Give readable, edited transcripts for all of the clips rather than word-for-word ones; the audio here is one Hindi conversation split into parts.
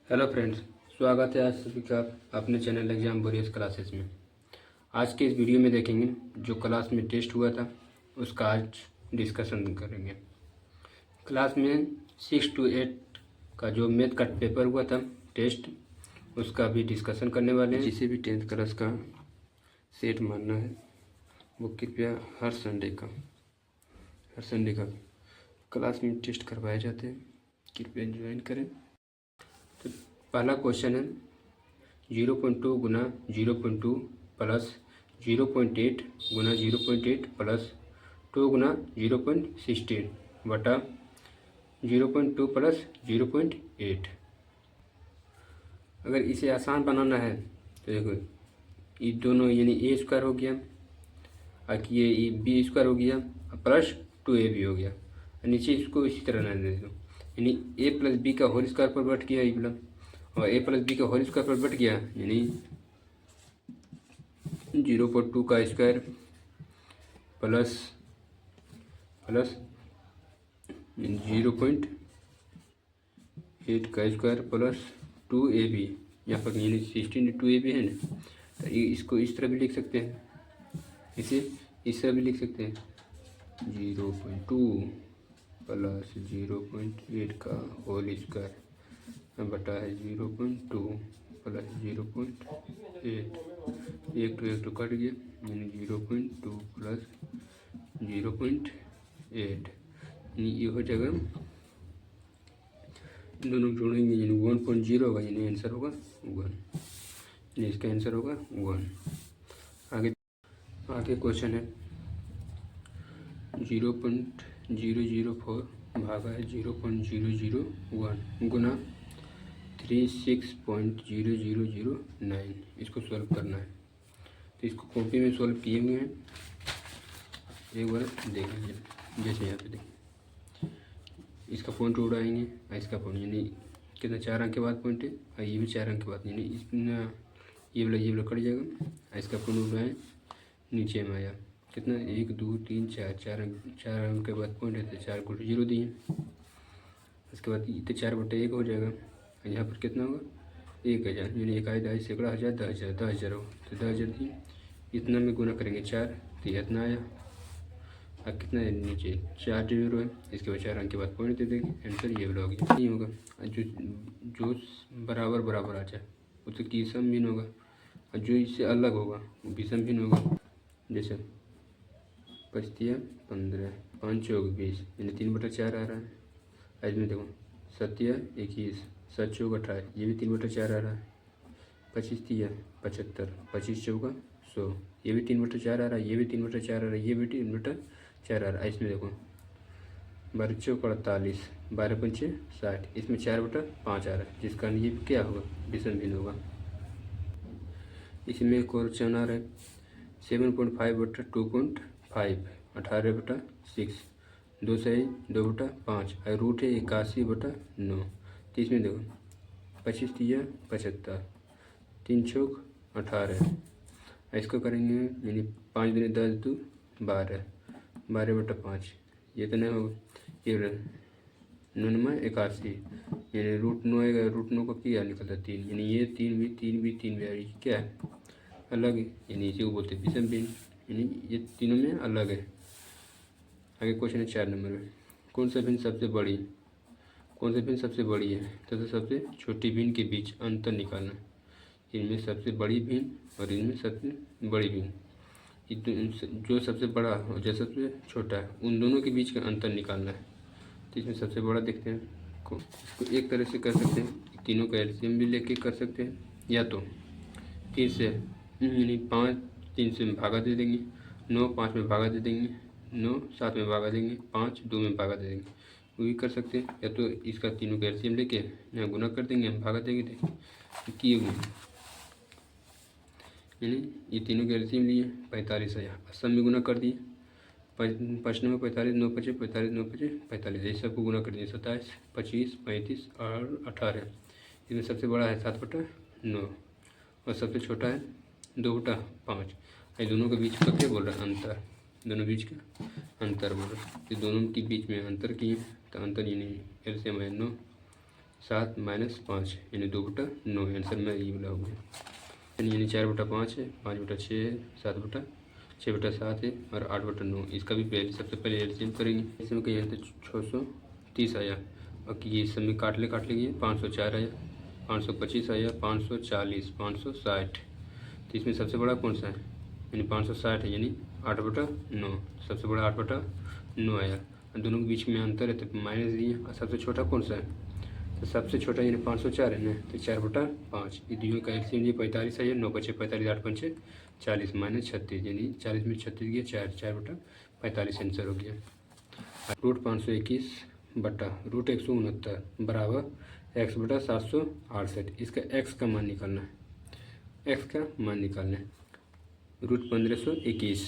हेलो फ्रेंड्स, स्वागत है आज सभी का अपने चैनल एग्जाम वॉरियर्स क्लासेस में। आज के इस वीडियो में देखेंगे जो क्लास में टेस्ट हुआ था उसका आज डिस्कशन करेंगे। क्लास में 6 to 8 का जो मैथ का पेपर हुआ था टेस्ट, उसका भी डिस्कशन करने वाले हैं। जिसे भी 10th क्लास का सेट मानना है वो कृपया हर संडे का क्लास में टेस्ट करवाए जाते हैं, कृपया ज्वाइन करें। तो पहला क्वेश्चन है 0.2 गुना 0.2 प्लस 0.8 गुना 0.8 प्लस 2 गुना 0.16 बटा 0.2 प्लस 0.8। अगर इसे आसान बनाना है तो देखो ये दोनों यानी ए स्क्वायर हो गया और ये बी स्क्वायर हो गया प्लस 2ab हो गया। नीचे इसको इसी तरह रहने दो, यानी a प्लस बी का होल स्क्वायर पर बट गया ये और a प्लस बी का होल स्क्वायर पर बट गया, यानी 0.2 का स्क्वायर प्लस 0.8 का स्क्वायर प्लस 2ab। यहाँ पर यानी 16 2ab है ना, तो इसको इस तरह भी लिख सकते हैं, इसे इस तरह भी लिख सकते हैं 0.2 प्लस 0.8 का होल स्क्वायर बटा है 0.2 प्लस 0.8। एक तो कट गया, यानी 0.2 प्लस 0.8, यानी ये हो जाएगा, दोनों जोड़ेंगे यानी 1.0 होगा, यानी आंसर होगा 1, यानी इसका आंसर होगा 1। आगे क्वेश्चन है 0.004 भागा है 0.001 गुना 36.0009। इसको सॉल्व करना है, तो इसको कॉपी में सॉल्व किए हुए हैं, एक बार देख लीजिए। जैसे यहाँ पे देखिए इसका पॉइंट उड़ाएंगे और इसका पॉइंट, यानी कितना 4 अंक के बाद पॉइंट है और ये भी 4 अंक के बाद, यानी इसमें ये वाला कट जाएगा और इसका पॉइंट उड़ाएं नीचे में आया कितना 1 2 3 4 4 अंक के बाद पॉइंट है तो 4 को 0 दिए। इसके बाद इतने 4/1 हो जाएगा, यहाँ पर कितना होगा 1000, यानी 1 आए 10 सैकड़ा 1000 10,000 हो तो 10,000 दिए। इतना में गुना करेंगे 4 तो ये इतना आया, अब कितना है नीचे 4 0 है, इसके बाद 4 अंक के बाद पॉइंट दे देंगे, आंसर ये वाला हो गया। नहीं होगा जो बराबर आ जाए उससे की सम भिन्न होगा और जो इससे अलग होगा वो भी सम भिन्न होगा। जैसे 5 15 5 चौक 20, यानी 3/4 आ रहा है। आज में देखो 7 21 7 चौक 18, ये भी 3/4 आ रहा है। 25 75 25 चौका 100, ये भी 3/4 आ रहा है, ये भी 3/4 आ रहा है, ये भी 3/4 आ रहा है। इसमें देखो 12 चौक 48 12 पंचे 60, इसमें 4/5 आ रहा है, जिस कारण ये क्या होगा विषम भिन्न होगा। इसमें एक और क्वेश्चन आ रहा है 7.5/2.5 18/6 2 सही 2/5 और रूट है 81/9। तो इसमें देखो 25 75 3 चौक 18, इसको करेंगे यानी 5 दूनी 10 2 12 12/5, ये तो नहीं होगा, ये 9 81, यानी रूट 9 आएगा, रूट 9 को क्या निकलता 3, यानी ये 3 भी आ रही क्या है अलग है, यानी इसी को बोलते हैं विषम भिन्न, यानी ये तीनों में अलग है। आगे क्वेश्चन है 4 नंबर में कौन सा भिन्न सबसे बड़ी है तथा सबसे छोटी भिन्न के बीच अंतर निकालना। इनमें सबसे बड़ी भिन्न और इनमें सबसे बड़ी भिन्न, जो सबसे बड़ा और जो सबसे छोटा है उन दोनों के बीच का अंतर निकालना है। तो इसमें सबसे बड़ा देखते हैं, इसको एक तरह से कर सकते हैं, तीनों का एलसीएम भी लेके कर सकते हैं, या तो 3 से यानी 5 3 से भागा दे देंगे, 9 5 में भागा दे देंगे, 9 7 में भागा देंगे, 5 2 में भागा दे देंगे, वो भी कर सकते हैं। या तो इसका तीनों का एलसीएम लेके यहाँ गुना कर देंगे, हम भागा देंगे, देखिए किए हुए यानी ये तीनों के एलसीएम लिए 45 है, असम में गुना कर दिए 5 में 45 9 5 45 9 5 45, ये सबको गुना कर दिए 27 25 35 और 18। इसमें सबसे बड़ा है 7/9 और सबसे छोटा है 2/5। ये दोनों के बीच का क्या बोल रहा है अंतर, दोनों बीच का अंतर बोल रहा है, ये दोनों के बीच में अंतर किए तो अंतर यानी एलसीएम है 9, 7 - 5 यानी 2/9। आंसर में ये वाला हो गया। यानी 4/5 है, 5/6 है, 7/6/7 है और 8/9। इसका भी पहले सबसे पहले एलसीएम करेंगे। इसमें कहीं तो 630 आया और ये सब में काट लेंगे 504 आया, 525 आया, 540, 560। तो इसमें सबसे बड़ा कौन सा है? यानी 560 है, यानी 8/9। सबसे बड़ा 8/9 आया और दोनों के बीच में अंतर है तो माइनस दिए। और सबसे छोटा कौन सा है? तो सबसे छोटा यानी 504 है ना, तो 4/5। ये दोनों का एलसीएम ये 45 है, 9 × 5 = 45, 8 × 5 = 40 -36 यानी 40 में 36 गया 4, 4/45 आंसर हो गया। √521 बटा √169 बराबर x/768। इसका x का मान निकालना है, x का मान निकालना है। √1521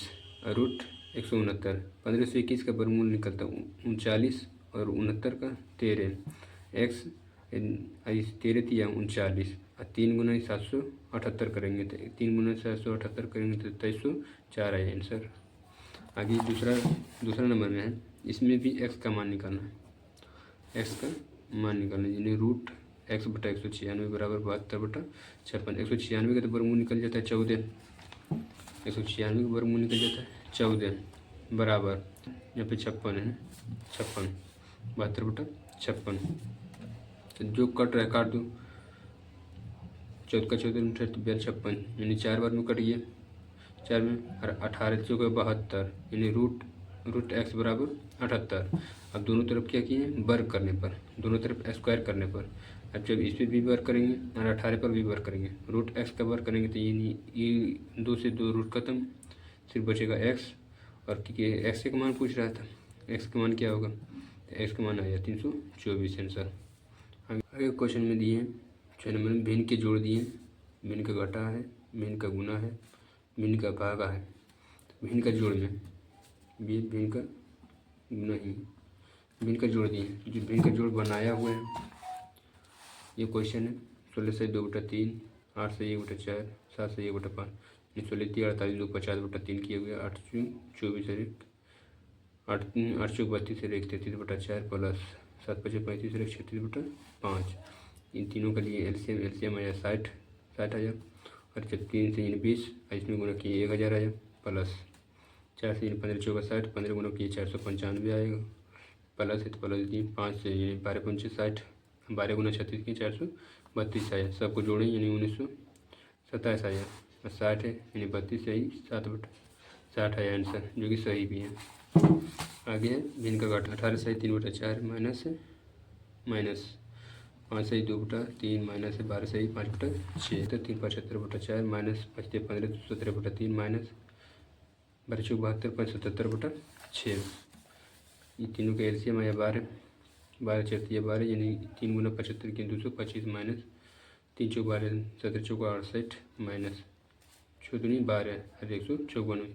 और √169। 1521 का वर्गमूल निकलता 39 और 69 का 13। x 13 या 39 और 3 × 778 करेंगे तो 3 × 778 करेंगे तो 2304 है आंसर। आगे दूसरा नंबर में है, इसमें भी x का मान निकालना है। x का मान निकालना है यानी √x/196 बराबर 72/56। 196 का तो वर्गमूल निकल जाता है 14। 196 का वर्गमूल निकल जाता है 14 बराबर यहाँ पे 56 है, 56 72/56। तो जो कट रहा है काट दो, 14 का 14 में 56 यानी 4 बार में कट गया, 4 में। और 18 चौके 72 यानी √x बराबर 78। अब दोनों तरफ क्या किए हैं? वर्ग करने पर, दोनों तरफ स्क्वायर करने पर। अब जब इस पर भी वर्ग करेंगे और 18 पर भी वर्ग करेंगे, √x का वर्ग करेंगे तो ये 2 से 2 रूट खत्म, सिर्फ बचेगा x। और क्योंकि x का मान पूछ रहा था, x का मान क्या होगा? तो x का मान आया 324 आंसर। आगे क्वेश्चन में दिए हैं 6 नंबर में भिन्न के जोड़ दिए, भिन्न का घटा है, भिन्न का गुना है, भिन्न का भागा है। भिन्न का जोड़ में भिन्न का गुना ही भिन्न का जोड़ दिए, जो भिन्न का जोड़ बनाया हुआ है ये क्वेश्चन है। 16 से 2/3, 8 से 1/4, 7 से 1/5, 16 3 48 2 50/3 किया गया। 8 24 है, 8 4 32 है, 1 33/4 प्लस 7 5 35 है, 36/5। इन तीनों के लिए एलसीएम आया 60 आया। और जब 3 से 20 इसमें गुना किए 1000 आया, प्लस 4 से 15 4 60, 15 गुना किए 495 आएगा, प्लस है तो प्लस दिए। 5 से 12 5 60, 12 गुना 36 किए 432 आया। सबको जोड़ें यानी 1927 आया। और 60 है यानी 32 सही 7/60 आया आंसर, जो कि सही भी है। आगे है भिन्न का घटा। 18 सही 3/4 माइनस 5 सही 2/3 माइनस 12 सही 5/6 तो 3 75/4 माइनस 5 15 17/3 माइनस 12 चौक 72 5 77/6। ये तीनों का एलसीएम आया 12, 12 4 12 यानी 3 गुना 75 के 225 माइनस 3 चौक 12 17 चौक 68 माइनस 6 दूनी 12 और 154।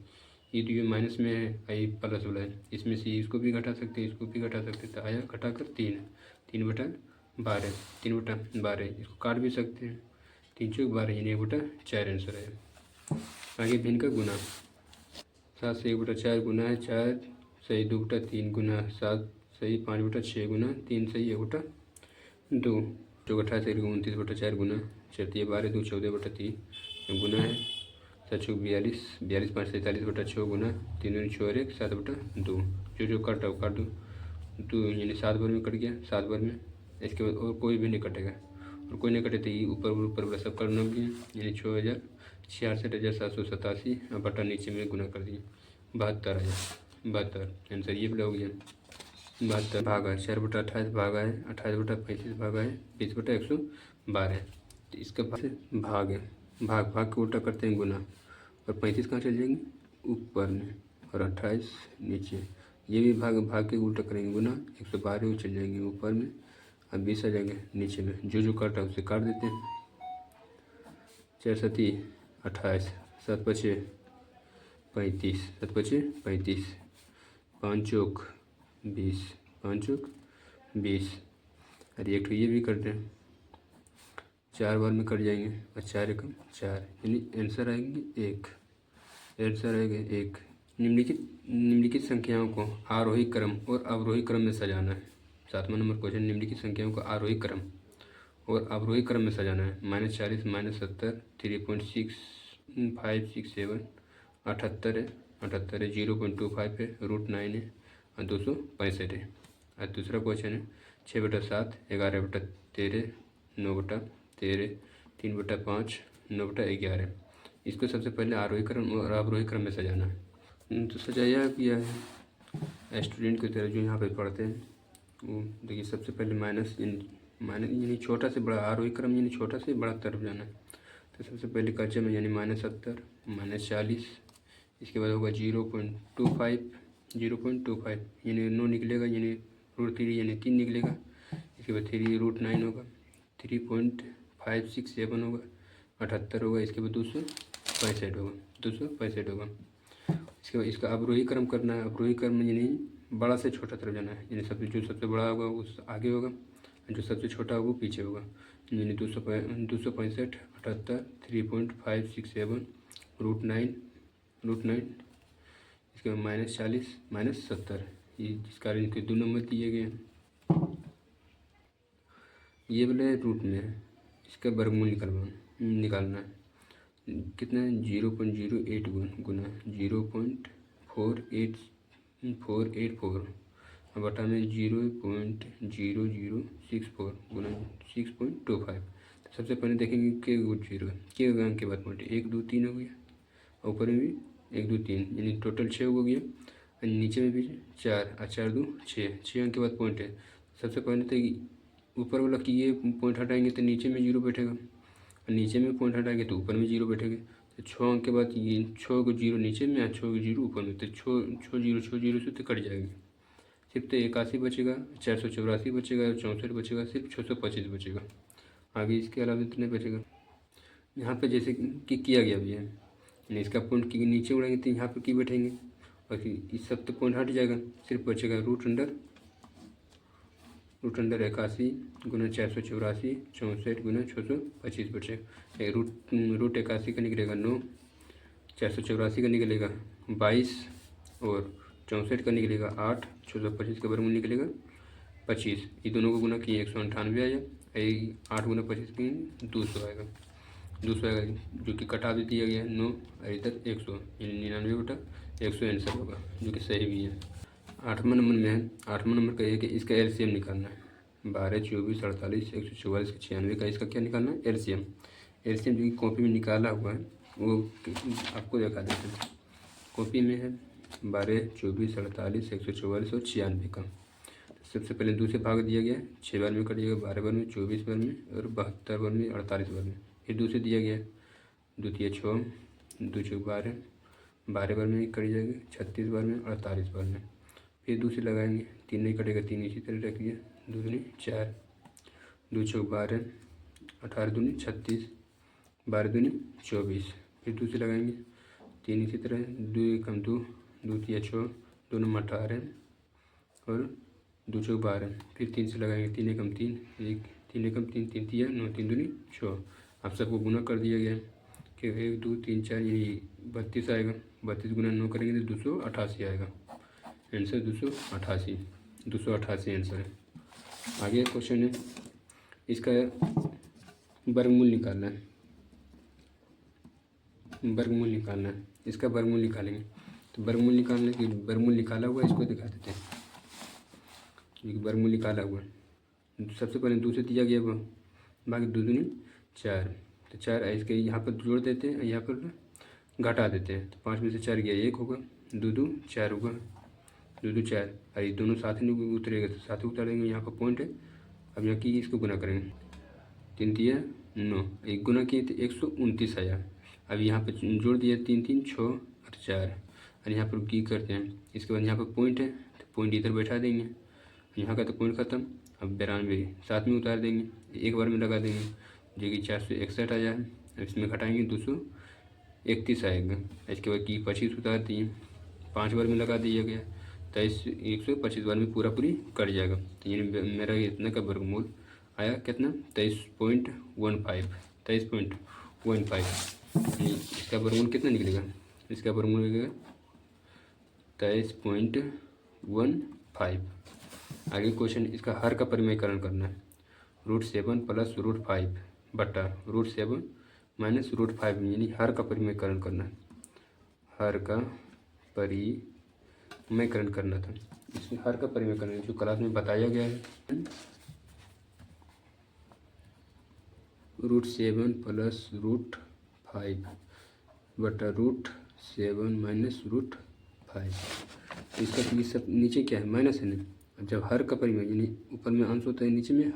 ये तो ये माइनस में है, आई प्लस वाला है। इसमें से इसको भी घटा सकते हैं, इसको भी घटा सकते हैं, तो आया घटा कर 3/12, 3/12। इसको काट भी सकते हैं, 3 चौक 12 यानी 1/4 आंसर है। आगे भिन्न का गुना। 7 से 1/4 गुना है 4 सही 2/3 गुना 7 सही 5/6 गुना 3 सही 1/2 चौक 28 सही 29/4 गुना 4 12 2 14/3 गुना है 7 चौक 42 42 5 47/6 गुना 3 4 1 7/2। जो काट दो 2 यानी 7 बार में कट गया, 7 बार में। इसके बाद और कोई भी नहीं कटेगा, और कोई नहीं कटे तो ये ऊपर वाला सब करना गया यानी 6000 66,787 और बटा नीचे में गुना कर दिए 72 आया। 72 आंसर ये भी हो गया। 72 भागा है 4/28 भागा है 28/35 भागा है 20/112। तो इसका भाग है, भाग के उल्टा करते हैं गुना। और 35 कहाँ चल जाएंगे? ऊपर में, और 28 नीचे। ये भी भाग के उल्टा करेंगे गुना, 112 चल जाएंगे ऊपर में और 20 आ जाएंगे नीचे में। जो काटा है उसे काट देते हैं। 4 7 28, 7 5 35, 7 5 35, 5 चौक 20, 5 चौक 20। और एक ये भी करते हैं, 4 बार में कट जाएंगे और 4 एकम 4 यानी आंसर आएंगे 1। आंसर आएगा 1। निम्नलिखित संख्याओं को आरोही क्रम और अवरोही क्रम में सजाना है। 7वां नंबर क्वेश्चन, निम्नलिखित संख्याओं को आरोही क्रम और अवरोही क्रम में सजाना है। -40 -70 3.6567 78 है 0.25 है √9 है और 265 है। और दूसरा क्वेश्चन है 6/7 11/13 9/13 3/5 9/11। इसको सबसे पहले आरोही क्रम और अवरोही क्रम में सजाना है। तो सजाया किया है स्टूडेंट की तरह जो यहाँ पे पढ़ते हैं वो देखिए। सबसे पहले माइनस यानी छोटा से बड़ा, आरोही क्रम यानी छोटा से बड़ा तरफ जाना है। तो सबसे पहले कच्चे में यानी -70 -40, इसके बाद होगा 0.25 यानी 9 निकलेगा यानी √3 यानी 3 निकलेगा। इसके बाद 3 √9 होगा 3.567 होगा 78 होगा। इसके बाद 265 होगा 265 होगा। इसके बाद इसका अवरोही क्रम करना है। अवरोही क्रम यानी बड़ा से छोटा तरफ जाना है, यानी सबसे बड़ा होगा वो आगे होगा, जो सबसे छोटा होगा वो पीछे होगा। यानी 265 78 3.567 √9 इसके बाद -40 -70 ये जिस कारण इनके 2 नंबर दिए गए हैं। ये वाले रूट में है, इसका वर्गमूल निकालना है। कितना है 0.08 गुना 0.4884 बटा में 0.0064 गुना 6.25। तो सबसे पहले देखेंगे के गुट 0 के अंक के बाद पॉइंट 1 2 3 हो गया, ऊपर में भी 1 2 3 यानी टोटल 6 हो गया, और नीचे में भी 4 और 4 2 6 अंक के बाद पॉइंट है। सबसे पहले तो ऊपर वाला की ये पॉइंट हटाएंगे तो नीचे में 0 बैठेगा, और नीचे में पॉइंट हटाएंगे तो ऊपर में 0 बैठेगा। तो 6 अंक के बाद ये 6 को 0 नीचे में और 6 को 0 ऊपर में, तो 6 0 से तो कट जाएगी। सिर्फ तो 81 बचेगा, 484 बचेगा, 64 बचेगा, सिर्फ 625 बचेगा। आगे इसके अलावा इतने बचेगा। यहाँ पे जैसे कि किया गया भी है, यानी इसका पॉइंट की नीचे उड़ेंगे तो यहाँ पर की बैठेंगे, और इस सब तो पॉइंट हट जाएगा, सिर्फ बचेगा रूट अंडर 81 गुना 484 64 गुना 625 बचेगा। रूट 81 का निकलेगा 9, 484 का निकलेगा 22 और 64 का निकलेगा 8, 625 का वर्गमूल निकलेगा 25। ये दोनों को गुना किए 198 आया, 8 गुना 25 की 200 आएगा, 200 आएगा जो कि कटा भी दिया गया है 9 और इधर 100 यानी 99/100 आंसर होगा, जो कि सही भी है। 8वां नंबर में है, 8वां नंबर का है कि इसका एलसीएम निकालना है। 12 24 48 144 96 का इसका क्या निकालना है एलसीएम। एलसीएम जो कि कॉपी में निकाला हुआ है वो आपको दिखा देते हैं। कॉपी में है 12 24 48 144 और 96 का। सबसे पहले 2 से भाग दिया गया, 6 बार में कटिएगा, 12 बार में, 24 बार में और 72 बार में, 48 बार में। फिर 2 से दिया गया 2 3 6 2 4 12 12 बार में कट जाएगा, 36 बार में, 48 बार में। फिर 2 से लगाएंगे, 3 नहीं कटेगा, 3 इसी तरह रखिए, 2 दूनी 4 2 6 12 18 दूनी 36 12 दूनी 24। फिर 2 से लगाएंगे, 3 इसी तरह, 2 कम 2 2 3 6 2 नंबर 18 और 2 6 12। फिर 3 से लगाएंगे, 3 एकम 3 1 3 एकम 3 3 3 9 3 दूनी 6। आप सबको गुना कर दिया गया कि 1 2 3 4 ये 32 आएगा, 32 गुना 9 करेंगे तो 288 आएगा। आंसर 288 आंसर है। आगे क्वेश्चन है, इसका वर्गमूल निकालना है। इसका वर्गमूल निकालेंगे, तो वर्गमूल निकालने की वर्गमूल निकाला हुआ है, इसको दिखा देते हैं। वर्गमूल निकाला हुआ है, सबसे पहले 2 से दिया गया वो, बाकी 2 दूनी 4, तो 4 इसके यहाँ पर जोड़ देते हैं, यहाँ पर घटा देते हैं, तो 5 में से 4 गया 1 होगा, 2 2 4 होगा, 2 2 4 और ये दोनों साथ ही उतरेगा तो साथ ही उतारेंगे। यहाँ पर पॉइंट है, अब यहाँ की इसको गुना करेंगे, 3 3 9 एक गुना किए तो 129 आया। अब यहाँ पर जोड़ दिया 3 3 6 और 4 और यहाँ पर की करते हैं। इसके बाद यहाँ पर पॉइंट है तो पॉइंट इधर बैठा देंगे, यहाँ का तो पॉइंट ख़त्म। अब 92 साथ में उतार देंगे, एक बार में लगा देंगे, जो कि 461 आ जाए। इसमें घटाएंगे 231 आएगा। इसके बाद की 25 उतार दिए, 5 बार में लगा दिया गया, 125 बार में पूरा पूरी कट जाएगा। तो यानी मेरा इतना का वर्गमूल आया कितना 23.15। इसका वर्गमूल कितना निकलेगा, इसका वर्गमूल निकलेगा 23.15। आगे क्वेश्चन, इसका हर का परिमेयकरण करना है। √7 प्लस √5 बटा √7 माइनस √5, यानी हर का परिमेयकरण करना है, हर का परिमेयकरण करना था। इसमें हर का परिमेयकरण जो क्लास में बताया गया है, √7 प्लस √5 बटा √7 माइनस √5। इसका ये सब नीचे क्या है, माइनस है ना। जब हर का परिमेय यानी ऊपर में अंश होता है, नीचे में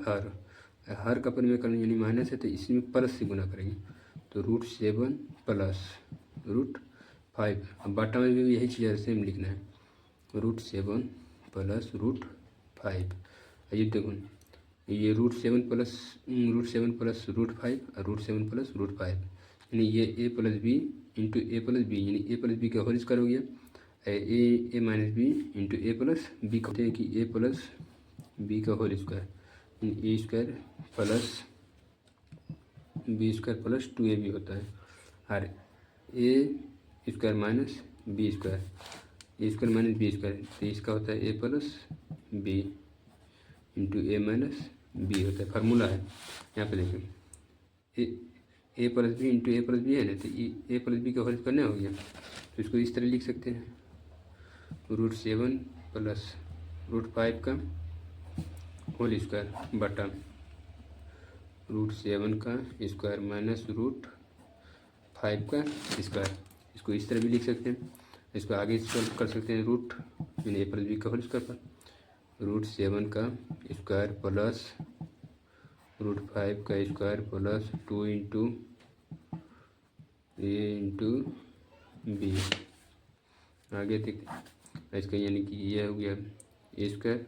हर का परिमेयकरण यानी माइनस है, तो इसमें प्लस से गुना करेंगे, तो √7 प्लस √5। अब बटा में भी यही चीज़ सेम लिखना है, √7 प्लस √5। ये देखो, ये √7 प्लस √5 और √7 प्लस √5, यानी ये a plus B into A plus B, यानी ए प्लस बी का होल स्क्वायर हो गया, A minus B into A plus B कहते हैं कि ए प्लस बी का whole square, A square plus B square plus 2ab होता है, और A square minus B square, A square minus B square, तो इसका होता है A plus B into A minus B होता है। फार्मूला है यहाँ पे देखिए, ए plus B into A plus B है ना, तो ए प्लस बी का होल करना हो गया, तो इसको इस तरह लिख सकते हैं, √7 प्लस √5 का होल स्क्वायर बटा √7 का स्क्वायर माइनस √5 का स्क्वायर। इसको इस तरह भी लिख सकते हैं, इसको आगे सॉल्व कर सकते हैं, रूट यानी ए प्लस बी का होल स्क्वायर पर √7 का स्क्वायर प्लस √5 का स्क्वायर प्लस 2 इंटू ए इंटू बी। आगे देखते इसका, यानी कि ये हो गया ए स्क्वायर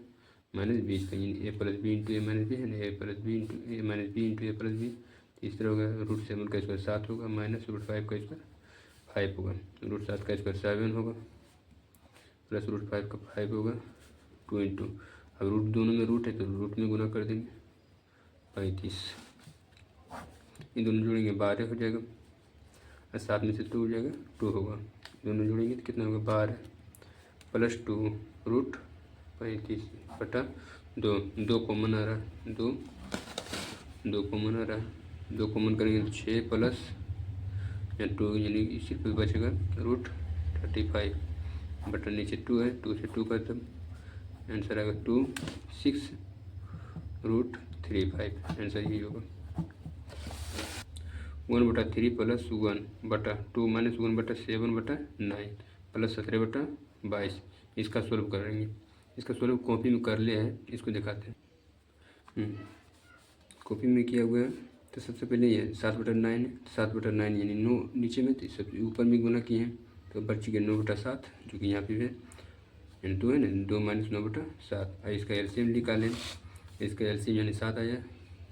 माइनस बी स्क्वायर, यानी A plus B into A minus B है ना, ए plus B into A minus B into A plus B. इस तरह होगा, √7 का स्क्वायर 7 होगा, माइनस √5 का स्क्वायर 5 होगा, √7 का स्क्वायर 7 होगा, प्लस √5 का 5 होगा, 2 इंटू, अब रूट दोनों में रूट है तो रूट में गुना कर देंगे, 35। इन दोनों जोड़ेंगे 12 हो जाएगा, और 7 में से 2 हो जाएगा, 2 होगा, दोनों जोड़ेंगे तो कितना होगा 12 प्लस 2 √35 बटा 2 कॉमन आ रहा है, 2 कॉमन आ रहा है, 2 कॉमन करेंगे तो 6 प्लस या 2, यानी इसी पे बचेगा √35 बटा नीचे 2 है, 2 से 2 का तब आंसर आएगा 2 6 √35, आंसर यही होगा। 1/3 प्लस 1 बटा 2 माइनस 1 बटा 7 बटा 9 प्लस 17 बटा 22। इसका सोल्व करेंगे, इसका सोल्व कॉपी में कर लिया है, इसको दिखाते हैं। कॉपी में किया हुआ है, तो सबसे पहले ये 7/9 7/9 यानी 9 नीचे में, तो सब ऊपर में गुना किए हैं, तो बच गया 9/7 जो कि यहाँ पे है, यानी 2 है ना, 2 माइनस 9/7। इसका एलसीएम निकालें, इसका एलसीएम यानी 7 आया,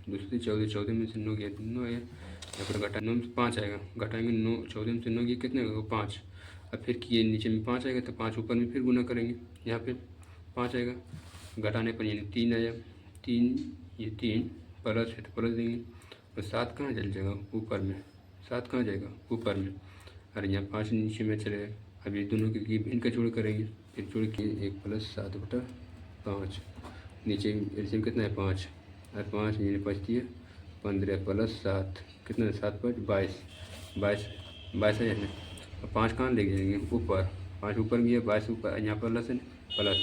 दूसरे 14 में से 9 गया 9 आया, यहाँ पर घटा 9 में से 5 आएगा, घटाएंगे 9 14 में से 9 गया कितने होगा 5। अब फिर किए नीचे में 5 आएगा, तो 5 ऊपर में फिर गुना करेंगे, यहाँ पे 5 आएगा, घटाने पर यानी 3 आया, 3 ये 3 प्लस है तो प्लस देंगे, और 7 कहाँ चल जाएगा ऊपर में, 7 कहाँ जाएगा ऊपर में, और यहाँ 5 नीचे में चलेगा। अब ये दोनों के इनका जोड़ करेंगे, फिर जोड़ के 1 प्लस 7/5, नीचे एलसीएम कितना है 5, और 5 यानी बचती है 15 प्लस 7 कितना है 7 5 22 है ना, और 5 कहाँ ले जाएंगे ऊपर, 5 ऊपर गया 22 ऊपर, यहाँ प्लस है प्लस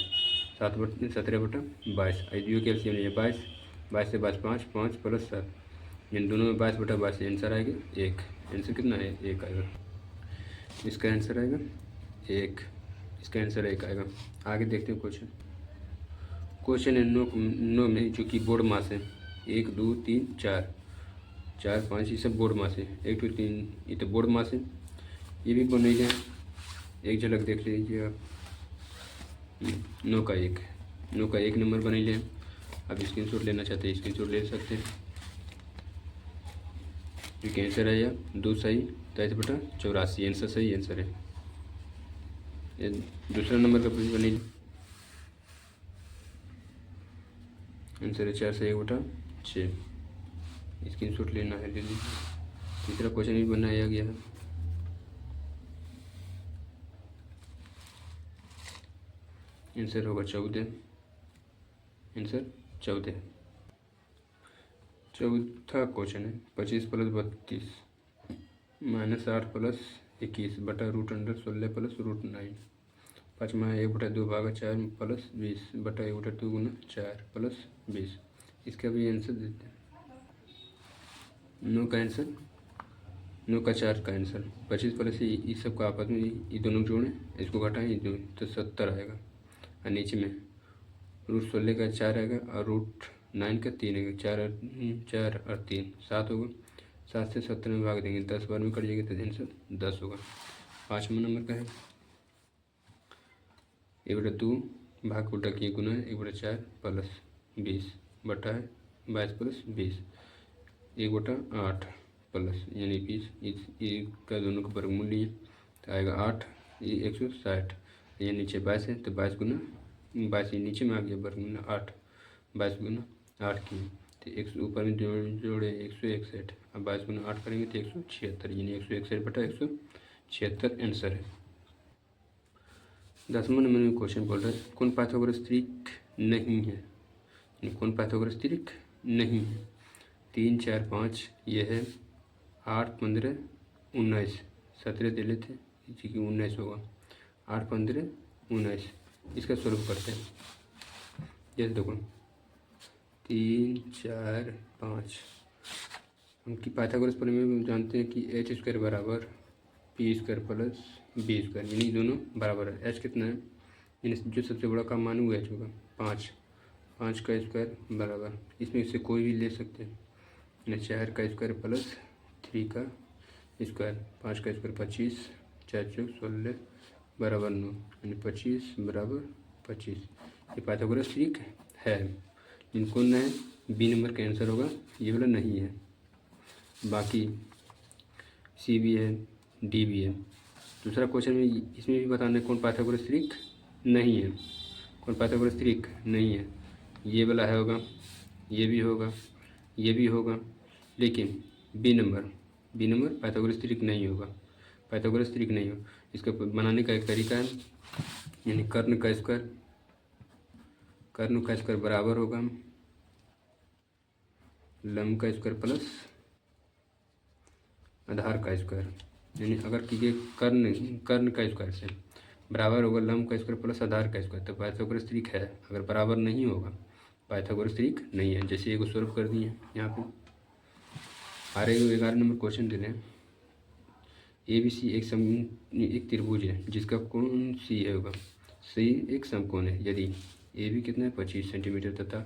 17/22, आई के एलसीएम है 22 से 5 5 प्लस 7, इन दोनों में 22/22 आंसर आएगा 1। आंसर कितना है 1 आएगा, इसका आंसर आएगा 1, इसका आंसर 1 आएगा। आगे देखते हैं क्वेश्चन है 9 में, जो कि बोर्ड मास है, 1 2 3 4 5 ये सब बोर्ड मास है, 1 2 3 ये तो बोर्ड मास है, ये भी बन जाए, एक झलक देख लीजिए आप, 9 का 1 नंबर बन लिया। अब स्क्रीनशॉट लेना चाहते हैं स्क्रीनशॉट ले सकते हैं, क्योंकि आंसर आया 2 सही 23/84, आंसर सही आंसर है। दूसरा नंबर का भी बनी, आंसर है 4 से 1/6, स्क्रीनशॉट लेना है ले लीजिए। तीसरा क्वेश्चन भी बनाया गया है, आंसर होगा 14, आंसर 14। चौथा क्वेश्चन है 25 + 32 -8 + 21 बटा √√16 + √9। पाँचवा है 1/2/4 + 20 बटा 1/2 × 4 + 20। इसका भी आंसर देते हैं। 9 का आंसर, 9 का 4 का आंसर। 25 प्लस इस सब का आपस में ये दोनों जोड़ें, इसको घटाएं, ये दो तो 70 आएगा। और नीचे में √16 का 4 आएगा और √9 का 3 आएगा। 4 और 3 7 होगा। 7 से 70 में भाग देंगे, 10 बार में कट जाएगा तो आंसर 10 होगा। 5वां नंबर का है 1/2 भाग उल्टा किए गुना 1/4 + 20 बटा है 22 + 20 1/8 प्लस यानी 20। एक का दोनों का वर्गमूल लिए तो आएगा 8, ये 160। ये नीचे 22 है तो 22 गुना 22 ये नीचे में आ गया वर्गमूल 8, 22 गुना 8 किए तो 100 ऊपर में जोड़े 161। अब 22 गुना 8 करेंगे तो 176, यानी 161 बटा 176 आंसर है। 10वां नंबर में क्वेश्चन बोल रहा है कौन पाइथागोरस त्रिक नहीं है, कौन पाइथागोरस त्रिक नहीं है। 3 4 5 ये है, 8 15 19 17 दे लेते हैं, जी कि 19 होगा। 8 15 19 इसका सॉल्व करते हैं। जैसे देखो 3 4 5 हम पाइथागोरस प्रमेय में जानते हैं कि h² बराबर p² प्लस b², यानी दोनों बराबर है। h कितना है, यानी जो सबसे बड़ा का मान वो h होगा 5, 5 का स्क्वायर बराबर, इसमें से कोई भी ले सकते हैं, यानी 4 का स्क्वायर प्लस 3 का स्क्वायर। 5 का स्क्वायर 25, 4 चौक 16 बराबर 9, यानी 25 बराबर 25। ये पाइथागोरस त्रिक है, इनको न है, बी नंबर का आंसर होगा, ये वाला नहीं है। बाकी सी भी है, डी भी है। दूसरा क्वेश्चन में इसमें भी बताना है कौन पाइथागोरस त्रिक नहीं है, कौन पाइथागोरस त्रिक नहीं है। ये वाला है होगा, ये भी होगा, ये भी होगा, लेकिन बी नंबर पाइथागोरस त्रिक नहीं होगा, पाइथागोरस त्रिक नहीं हो। इसका बनाने का एक तरीका है, यानी कर्ण का स्क्वायर बराबर होगा लंब का स्क्वायर प्लस आधार का स्क्वायर, यानी अगर कीजिए कर्ण का स्क्वायर से बराबर होगा लंब का स्क्वायर प्लस आधार का स्क्वायर, तो पाइथागोरस त्रिक है। अगर बराबर नहीं होगा पाइथागोरस त्रिक नहीं है। जैसे एक सॉल्व कर दिए यहाँ पे। आर 11 नंबर क्वेश्चन दे रहे हैं ABC एक त्रिभुज है जिसका कोण सी होगा, सी एक समकोण है यदि AB कितना है 25 सेंटीमीटर तथा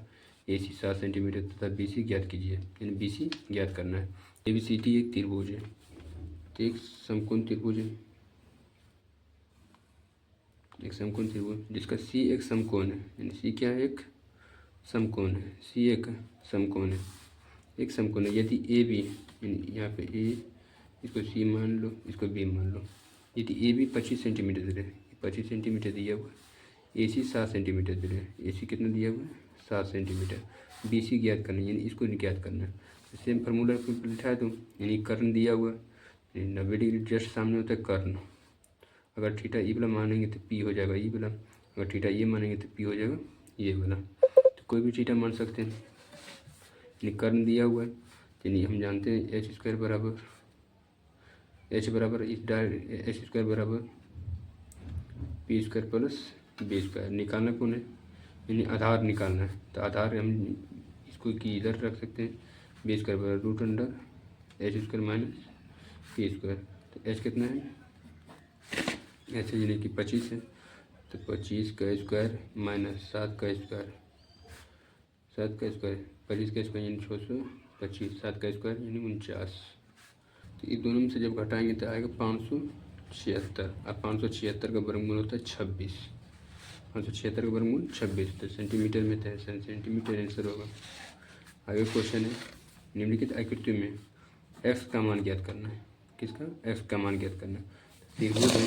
AC 7 सेंटीमीटर तथा BC ज्ञात कीजिए, यानी BC ज्ञात करना है। ABCD एक त्रिभुज है, तो एक समकोण त्रिभुज है, एक समकोण त्रिभुज जिसका C एक समकोण है, यानी C क्या है, एक समकोण है, C एक समकोण है, एक समकोण है। यदि AB, यानी यहाँ पे A, इसको C मान लो, इसको B मान लो। यदि AB 25 सेंटीमीटर दे रहे हैं, 25 सेंटीमीटर दिया हुआ, AC 7 सेंटीमीटर दे रहे हैं, AC कितना दिया हुआ है 7 सेंटीमीटर। BC ज्ञात करना है, यानी इसको ज्ञात करना है। सेम फार्मूला लिखा दूँ, यानी कर्ण दिया हुआ, 90 डिग्री जस्ट सामने होता है कर्ण। अगर थीटा ई वाला मानेंगे तो P हो जाएगा ई वाला, अगर थीटा ये मानेंगे तो P हो जाएगा ये वाला। तो कोई भी थीटा मान सकते हैं, यानी कर्ण दिया हुआ है, यानी हम जानते हैं h² बराबर h बराबर p² प्लस b²। निकालना कौन है, यानी आधार निकालना है, तो आधार हम इसको कि इधर रख सकते हैं, b² बराबर √h² माइनस p²। तो h कितना है, h यानी कि 25 है, तो 25 का स्क्वायर माइनस 7 का स्क्वायर, 7 का स्क्वायर 25 का स्क्वायर यानी 625, 7 का स्क्वायर यानी 49। तो ये दोनों में से जब घटाएंगे तो आएगा 576। अब 576 का वर्गमूल होता है 26, 576 का वर्गमूल 26, तो सेंटीमीटर में तो सेंटीमीटर आंसर होगा। आगे क्वेश्चन है निम्नलिखित आकृति में x का मान ज्ञात करना है। किसका, x का मान ज्ञात करना है। त्रिभुज है,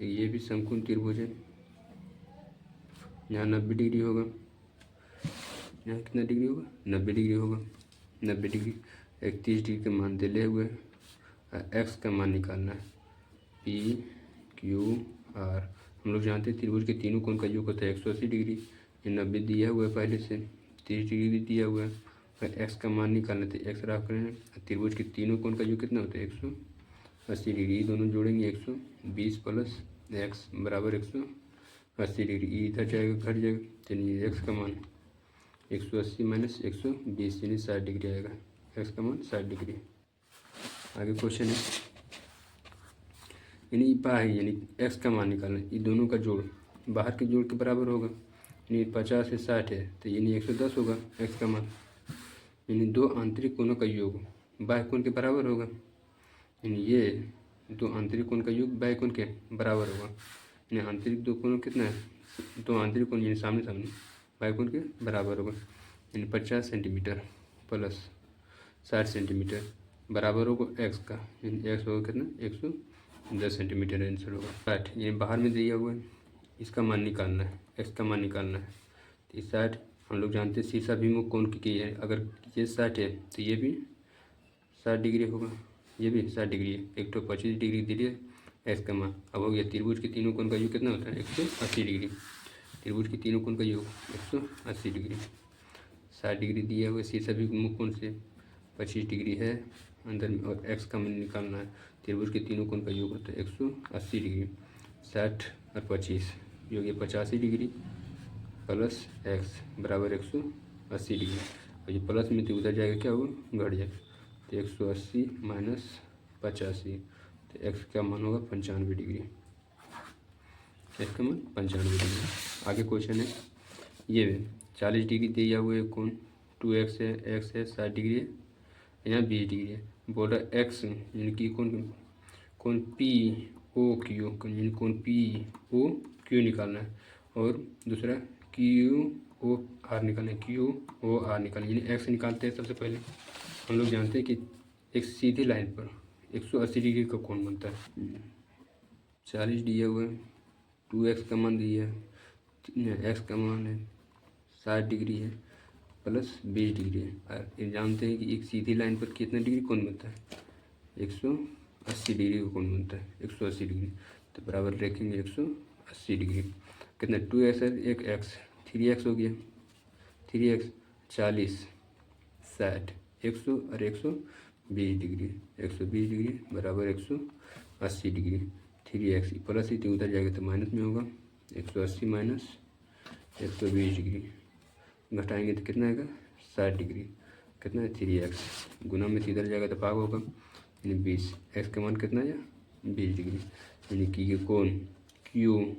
ये भी समकोण त्रिभुज है, यहाँ 90 डिग्री होगा, यहाँ कितना डिग्री होगा 90 डिग्री होगा, 90 डिग्री 31 डिग्री का मान दिले हुए एक्स का मान निकालना है PQR। हम लोग जानते हैं त्रिभुज के तीनों कोण का योग होता है 180 डिग्री, ये 90 दिया हुआ है पहले से, 30 डिग्री दिया हुआ है और एक्स का मान निकालना तो एक्स रख रहे हैं। त्रिभुज के तीनों कोण का योग कितना होता है 180 डिग्री। दोनों जोड़ेंगे 120 प्लस एक्स बराबर 180 डिग्री। इधर जाएगा घट जाएगा तो नहीं एक्स का मान 180 माइनस 120 यानी 60 डिग्री आएगा। एक्स का मान 60 डिग्री। आगे क्वेश्चन है यानी पाई यानी एक्स का मान निकालना। ये दोनों का जोड़ बाहर के जोड़ के बराबर होगा यानी 50 से 60 है तो यानी 110 होगा एक्स का मान। यानी दो आंतरिक कोणों का योग बाह्य कोण के बराबर होगा। यानी ये दो आंतरिक कोण का योग बाह्य कोण के बराबर होगा। यानी आंतरिक दो कोण कितना है, दो आंतरिक कोण यानी सामने सामने बाह्य कोण के बराबर होगा। यानी 50 सेंटीमीटर प्लस 60 सेंटीमीटर बराबर होगा एक्स का। यानी एक्स होगा कितना 110 सेंटीमीटर आंसर होगा। 60 यानी बाहर में दिया हुआ है, इसका मान निकालना है, एक्स का मान निकालना है। तो 60 हम लोग जानते हैं शीर्षाभिमुख कोण की है। अगर ये 60 है तो ये भी 60 डिग्री होगा, ये भी 60 डिग्री है। एक तो 25 डिग्री दे दिया एक्स का मान। अब हो गया त्रिभुज के तीनों कोण का योग कितना होता है 180 डिग्री। त्रिभुज के तीनों कोण का योग 180 डिग्री। 60 डिग्री दिया हुआ शीर्षाभिमुख कोण से 25 डिग्री है अंदर में और एक्स का मान निकालना है। त्रिभुज के तीनों कोण का योग होता है 180 डिग्री। 60 और 25 योग है 85 डिग्री प्लस एक्स बराबर 180 डिग्री। और ये प्लस में तो उधर जाएगा क्या होगा घट जाएगा तो 180 माइनस 85 तो एक्स का मान होगा 95 डिग्री। एक्स का मान 95 डिग्री। आगे क्वेश्चन है ये 40 डिग्री दिया हुआ है कोण 2x है, एक्स है 60 डिग्री है, यहाँ 20 डिग्री है। बोल रहा एक्स यानी कि कोण पी ओ क्यू यानी कोण पी ओ क्यू निकालना है और दूसरा क्यू ओ आर निकालना है, क्यू ओ आर निकालना है। यानी एक्स निकालते हैं सबसे पहले। हम लोग जानते हैं कि एक सीधी लाइन पर 180 डिग्री का कोण बनता है। 40 दिया हुआ है, 2x का मान दिया है, एक्स का मान है 60 डिग्री है प्लस 20 डिग्री है। और ये जानते हैं कि एक सीधी लाइन पर कितना डिग्री कोण बनता है 180 डिग्री का कोण बनता है 180 डिग्री। तो बराबर रखेंगे 180 डिग्री। कितना 2x है एक एक्स 3x हो गया 3x 40 60 100 और 120 डिग्री 120 डिग्री बराबर 180 डिग्री। 3x प्लस ही उधर जाएगा तो माइनस में होगा 180 माइनस 120 डिग्री घटाएंगे तो कितना आएगा 60 डिग्री। कितना है 3x गुना में इधर जाएगा तो भाग होगा यानी 20। एक्स का मान कितना है 20 डिग्री। यानी कि ये कोण क्यू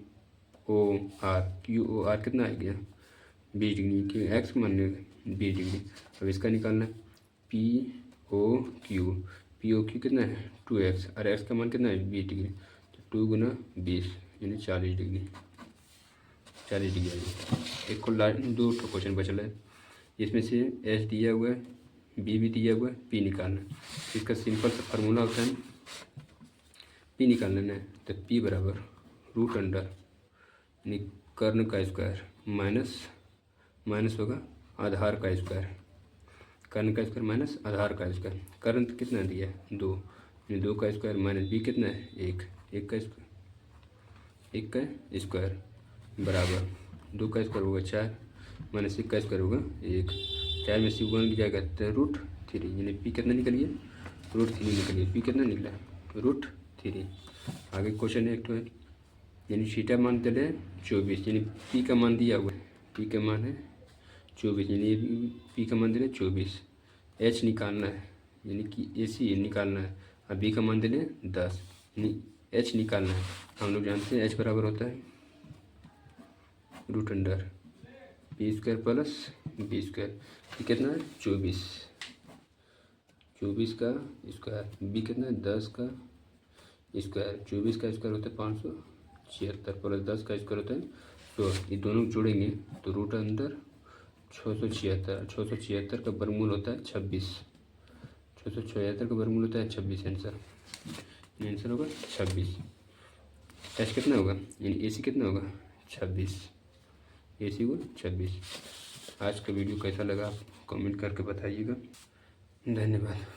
ओ आर कितना आ गया 20 डिग्री कि एक्स का मान 20 डिग्री। अब इसका निकालना है पी ओ क्यू कितना है 2x और एक्स का मान कितना है 20 डिग्री। तो 2 गुना 20 यानी 40 डिग्री आएगी। एक को दो क्वेश्चन बचल है, इसमें से एच दिया हुआ है बी भी दिया हुआ है पी निकालना है। इसका सिंपल सा फार्मूला होता है पी निकालना है तो पी बराबर रूट अंडर यानी कर्ण का स्क्वायर माइनस होगा आधार का स्क्वायर। कर्ण का स्क्वायर माइनस आधार का स्क्वायर। कर्ण कितना दिया है 2 यानी 2 का स्क्वायर माइनस बी कितना है 1 का स्क्वायर बराबर 2 का स्क्वायर होगा 4 माइनस 1 का स्क्वायर होगा 1। 4 में से 1 जाएगा तो रूट 3 यानी पी कितना निकल गया रूट 3 निकल गया। पी कितना निकला रूट 3। आगे क्वेश्चन है एक तो है यानी थीटा मान चले 24 यानी पी का मान दिया हुआ है पी का मान है 24 यानी पी का मान दिले 24। एच निकालना है यानी कि ए सी निकालना है और बी का मान दिले 10 यानी एच निकालना है। हम लोग जानते हैं एच बराबर होता है root under P square plus B square. कितना है 24 का स्क्वायर बी कितना है 10 का स्क्वायर। 24 का स्क्वायर होता है 576 प्लस 10 का स्क्वायर होता है 100। ये दोनों जोड़ेंगे तो रूट अंदर 676 का वर्गमूल होता है 26। 676 का वर्गमूल होता है 26 आंसर होगा 26। एच कितना होगा यानी ए सी कितना होगा 26 ए सी को 26। आज का वीडियो कैसा लगा आप कमेंट करके बताइएगा। धन्यवाद।